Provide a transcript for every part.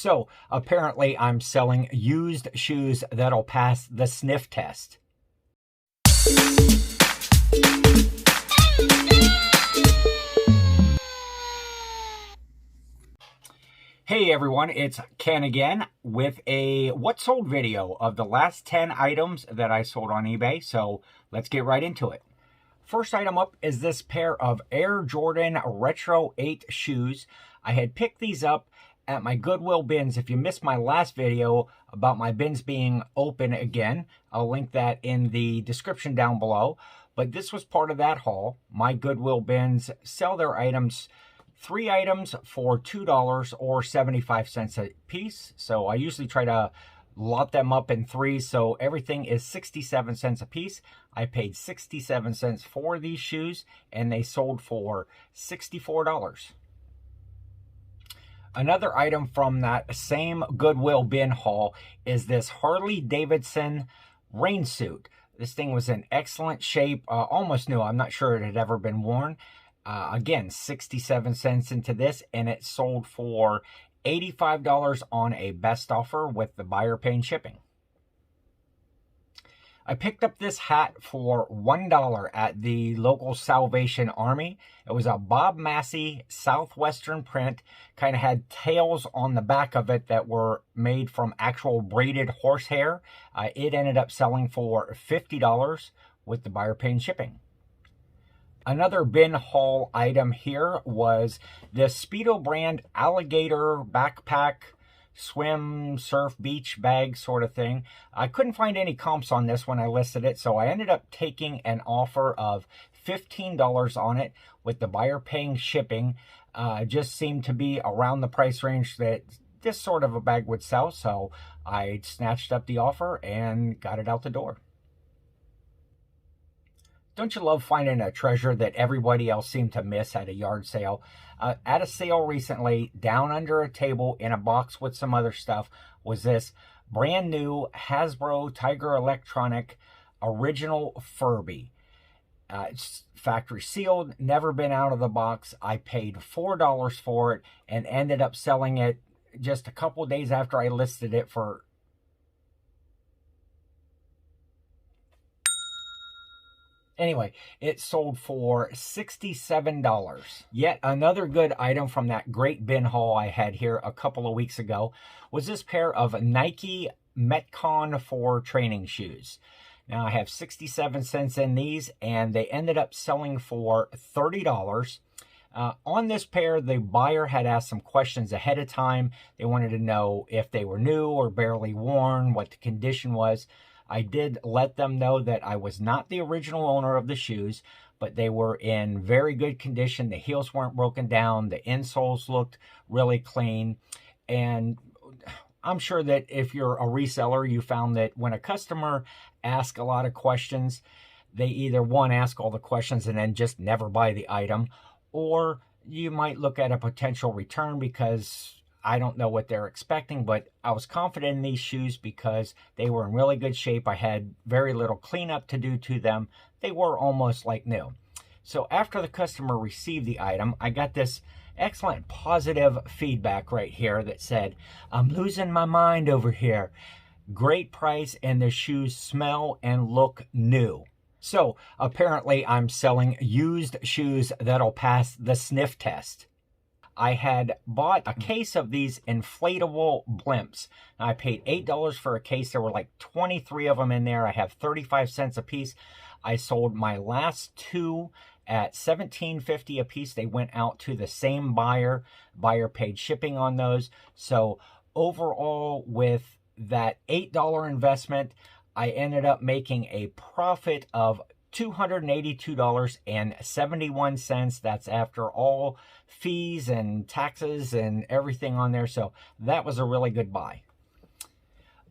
So apparently I'm selling used shoes that'll pass the sniff test. Hey everyone, it's Ken again with a what sold video of the last 10 items that I sold on eBay. So let's get right into it. First item up is this pair of Air Jordan Retro 8 shoes. I had picked these up at my Goodwill bins. If you missed my last video about my bins being open again, I'll link that in the description down below. But this was part of that haul. My Goodwill bins sell their items, 3 items for $2 or 75 cents a piece. So I usually try to lot them up in 3, so everything is 67 cents a piece. I paid 67 cents for these shoes and they sold for $64. Another item from that same Goodwill bin haul is this Harley Davidson rain suit. This thing was in excellent shape, almost new. I'm not sure it had ever been worn. Again, 67 cents into this, and it sold for $85 on a best offer with the buyer paying shipping. I picked up this hat for $1 at the local Salvation Army. It was a Bob Massey Southwestern print. Kind of had tails on the back of it that were made from actual braided horsehair. It ended up selling for $50 with the buyer paying shipping. Another bin haul item here was this Speedo brand Alligator backpack, swim, surf, beach bag sort of thing. I couldn't find any comps on this when I listed it, so I ended up taking an offer of $15 on it with the buyer paying shipping. Just seemed to be around the price range that this sort of a bag would sell, so I snatched up the offer and got it out the door. Don't you love finding a treasure that everybody else seemed to miss at a yard sale? At a sale recently, down under a table in a box with some other stuff, was this brand new Hasbro Tiger Electronic original Furby. It's factory sealed, never been out of the box. I paid $4 for it and ended up selling it just a couple days after I listed it for Anyway, it sold for $67. Yet another good item from that great bin haul I had here a couple of weeks ago was this pair of Nike Metcon 4 training shoes. Now I have 67 cents in these and they ended up selling for $30. On this pair, the buyer had asked some questions ahead of time. They wanted to know if they were new or barely worn, what the condition was. I did let them know that I was not the original owner of the shoes, but they were in very good condition. The heels weren't broken down. The insoles looked really clean. And I'm sure that if you're a reseller, you found that when a customer asks a lot of questions, they either, one, ask all the questions and then just never buy the item, or you might look at a potential return because I don't know what they're expecting, but I was confident in these shoes because they were in really good shape. I had very little cleanup to do to them. They were almost like new. So after the customer received the item, I got this excellent positive feedback right here that said, "I'm losing my mind over here. Great price and the shoes smell and look new." So apparently I'm selling used shoes that'll pass the sniff test. I had bought a case of these inflatable blimps. I paid $8 for a case. There were like 23 of them in there. I have 35 cents a piece. I sold my last 2 at $17.50 a piece. They went out to the same buyer. Buyer paid shipping on those. So overall, with that $8 investment, I ended up making a profit of $282.71. That's after all fees and taxes and everything on there. So that was a really good buy.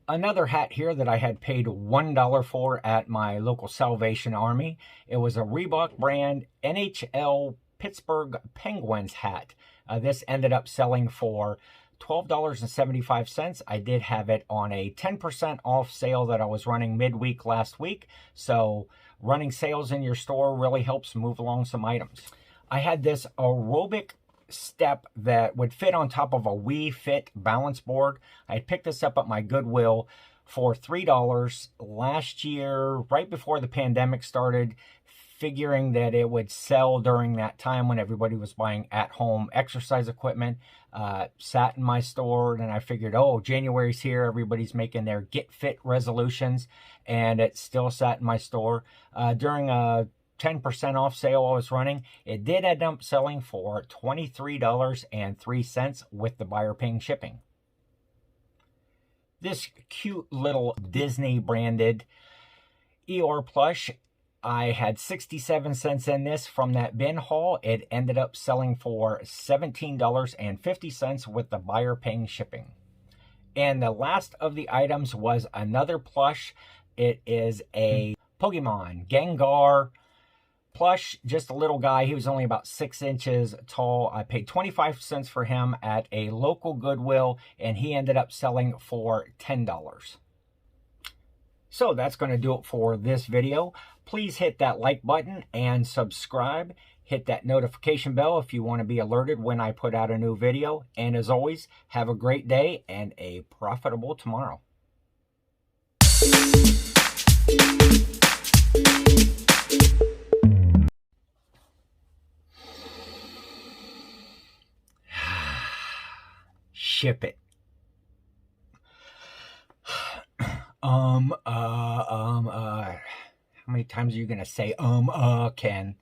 Another hat here that I had paid $1 for at my local Salvation Army. It was a Reebok brand NHL Pittsburgh Penguins hat. This ended up selling for $12.75. I did have it on a 10% off sale that I was running midweek last week. So running sales in your store really helps move along some items. I had this aerobic step that would fit on top of a Wii Fit balance board. I picked this up at my Goodwill for $3 last year, right before the pandemic started, figuring that it would sell during that time when everybody was buying at-home exercise equipment. Sat in my store, and I figured, oh, January's here, everybody's making their Get Fit resolutions, and it still sat in my store. During a 10% off sale I was running, it did end up selling for $23.03 with the buyer paying shipping. This cute little Disney branded Eeyore plush, I had 67 cents in this from that bin haul. It ended up selling for $17.50 with the buyer paying shipping. And the last of the items was another plush. It is a Pokemon Gengar plush, just a little guy. He was only about 6 inches tall. I paid 25 cents for him at a local Goodwill, and he ended up selling for $10. So that's going to do it for this video. Please hit that like button and subscribe. Hit that notification bell if you want to be alerted when I put out a new video. And as always, have a great day and a profitable tomorrow. Ship it. How many times are you going to say, Ken?